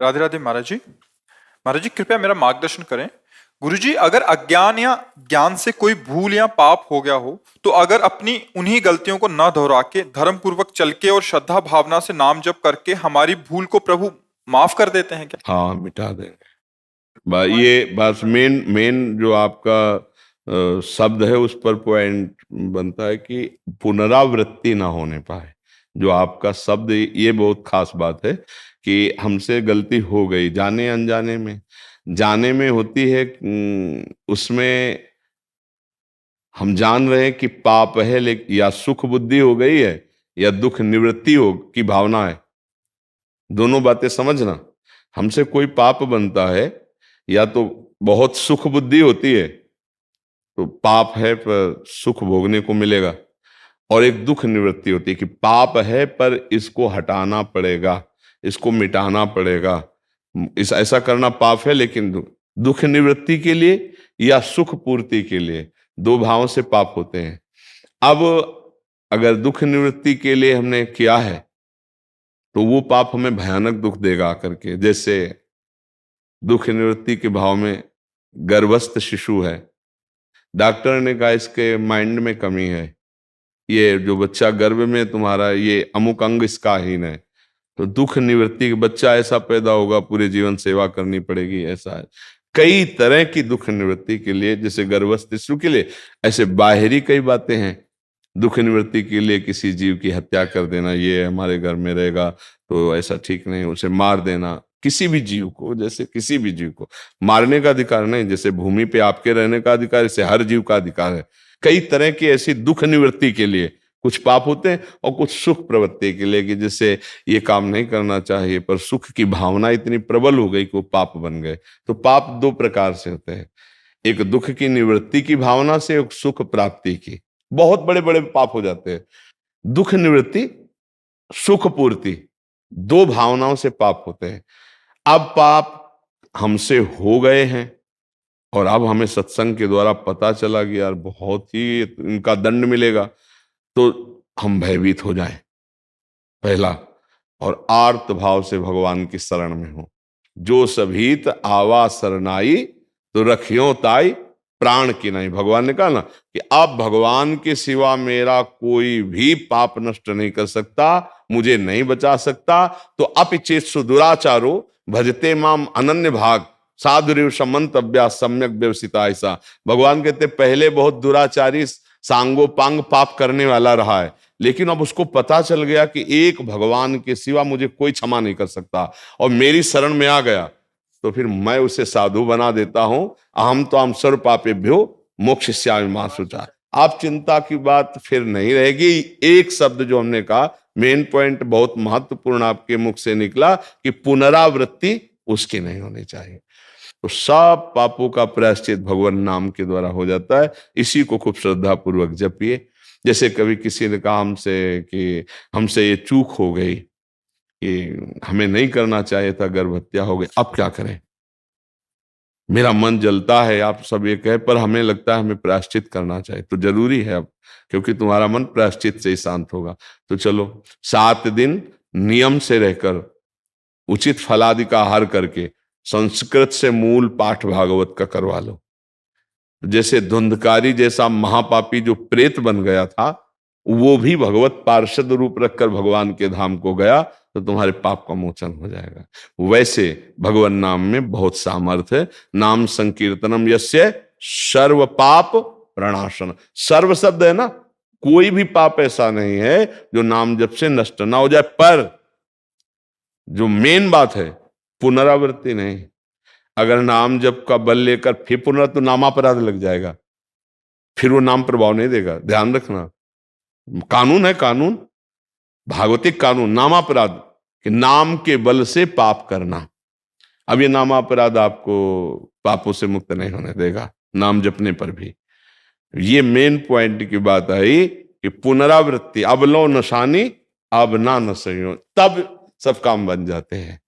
राधे राधे महाराज जी। महाराज जी कृपया मेरा मार्गदर्शन करें। गुरु जी, अगर अज्ञान या ज्ञान से कोई भूल या पाप हो गया हो तो अगर अपनी उन्हीं गलतियों को न दोहरा के धर्म पूर्वक चल के और श्रद्धा भावना से नाम जप करके हमारी भूल को प्रभु माफ कर देते हैं क्या? हाँ, मिटा देंगे। ये बस मेन मेन जो आपका शब्द है उस पर पॉइंट बनता है कि पुनरावृत्ति ना होने पाए। जो आपका शब्द, ये बहुत खास बात है कि हमसे गलती हो गई जाने अनजाने में। जाने में होती है, उसमें हम जान रहे हैं कि पाप है, लेकिन या सुख बुद्धि हो गई है या दुख निवृत्ति हो की भावना है। दोनों बातें समझना। हमसे कोई पाप बनता है या तो बहुत सुख बुद्धि होती है तो पाप है पर सुख भोगने को मिलेगा, और एक दुख निवृत्ति होती है कि पाप है पर इसको हटाना पड़ेगा, इसको मिटाना पड़ेगा। इस ऐसा करना पाप है, लेकिन दुख निवृत्ति के लिए या सुख पूर्ति के लिए, दो भावों से पाप होते हैं। अब अगर दुख निवृत्ति के लिए हमने किया है तो वो पाप हमें भयानक दुख देगा आकर के। जैसे दुख निवृत्ति के भाव में गर्भस्थ शिशु है, डॉक्टर ने कहा इसके माइंड में कमी है, ये जो बच्चा गर्भ में तुम्हारा, ये अमुक अंग इसका हीन है, तो दुख निवृत्ति के बच्चा ऐसा पैदा होगा, पूरे जीवन सेवा करनी पड़ेगी। ऐसा है कई तरह की दुख निवृत्ति के लिए, जैसे गर्भस्थ शिशु के लिए ऐसे बाहरी कई बातें हैं। दुख निवृत्ति के लिए किसी जीव की हत्या कर देना, ये हमारे घर में रहेगा तो ऐसा ठीक नहीं, उसे मार देना। किसी भी जीव को, जैसे किसी भी जीव को मारने का अधिकार नहीं, जैसे भूमि पे आपके रहने का अधिकार, इसे हर जीव का अधिकार है। कई तरह की ऐसी दुख निवृत्ति के लिए कुछ पाप होते हैं और कुछ सुख प्रवृत्ति के लिए, कि जिससे ये काम नहीं करना चाहिए पर सुख की भावना इतनी प्रबल हो गई कि वो पाप बन गए। तो पाप दो प्रकार से होते हैं, एक दुख की निवृत्ति की भावना से, एक सुख प्राप्ति की। बहुत बड़े बड़े पाप हो जाते हैं। दुख निवृत्ति, सुख पूर्ति, दो भावनाओं से पाप होते हैं। अब पाप हमसे हो गए हैं और अब हमें सत्संग के द्वारा पता चला कि यार बहुत ही इनका दंड मिलेगा, तो हम भयभीत हो जाएं पहला, और आर्त भाव से भगवान की शरण में हो। जो सभीत आवा शरणाई तो रखियो ताई प्राण की नहीं। भगवान ने कहा ना कि अब भगवान के सिवा मेरा कोई भी पाप नष्ट नहीं कर सकता, मुझे नहीं बचा सकता। तो अपिचेत्सु दुराचारो भजते माम अनन्य भाग साधुरिव समंतव्या सम्यक व्यवसिता। ऐसा भगवान कहते पहले बहुत दुराचारी सांगोपांग पाप करने वाला रहा है, लेकिन अब उसको पता चल गया कि एक भगवान के सिवा मुझे कोई क्षमा नहीं कर सकता, और मेरी शरण में आ गया तो फिर मैं उसे साधु बना देता हूं। अहम तो हम सर्व पापेभ्यो मोक्षयिष्यामि मा शुचा। आप चिंता की बात फिर नहीं रहेगी। एक शब्द जो हमने कहा, मेन पॉइंट बहुत महत्वपूर्ण आपके मुख से निकला कि पुनरावृत्ति उसकी नहीं होनी चाहिए। तो सब पापों का प्रायश्चित भगवान नाम के द्वारा हो जाता है। इसी को खूब श्रद्धा पूर्वक जपिए। जैसे कभी किसी ने कहा हमसे कि हमसे ये चूक हो गई कि हमें नहीं करना चाहिए था, गर्भ हत्या हो गई, अब क्या करें? मेरा मन जलता है, आप सब ये कहे, पर हमें लगता है हमें प्रायश्चित करना चाहिए। तो जरूरी है अब, क्योंकि तुम्हारा मन प्रायश्चित से ही शांत होगा। तो चलो 7 दिन नियम से रहकर उचित फलादि का आहार करके संस्कृत से मूल पाठ भागवत का करवा लो। जैसे धुंधकारी जैसा महापापी जो प्रेत बन गया था, वो भी भगवत पार्षद रूप रखकर भगवान के धाम को गया, तो तुम्हारे पाप का मोचन हो जाएगा। वैसे भगवान नाम में बहुत सामर्थ्य है। नाम संकीर्तनम यस्य सर्व पाप प्रणाशन। सर्व शब्द है ना, कोई भी पाप ऐसा नहीं है जो नाम जप से नष्ट ना हो जाए। पर जो मेन बात है, पुनरावृत्ति नहीं। अगर नाम जप का बल लेकर फिर पुनरावृत्ति, तो नामापराध लग जाएगा, फिर वो नाम प्रभाव नहीं देगा। ध्यान रखना, कानून है, कानून भागवतिक कानून, नामापराध कि नाम के बल से पाप करना। अब ये नामापराध आपको पापों से मुक्त नहीं होने देगा, नाम जपने पर भी। ये मेन पॉइंट की बात आई कि पुनरावृत्ति, अब लो नशानी अब ना नशयो, तब सब काम बन जाते हैं।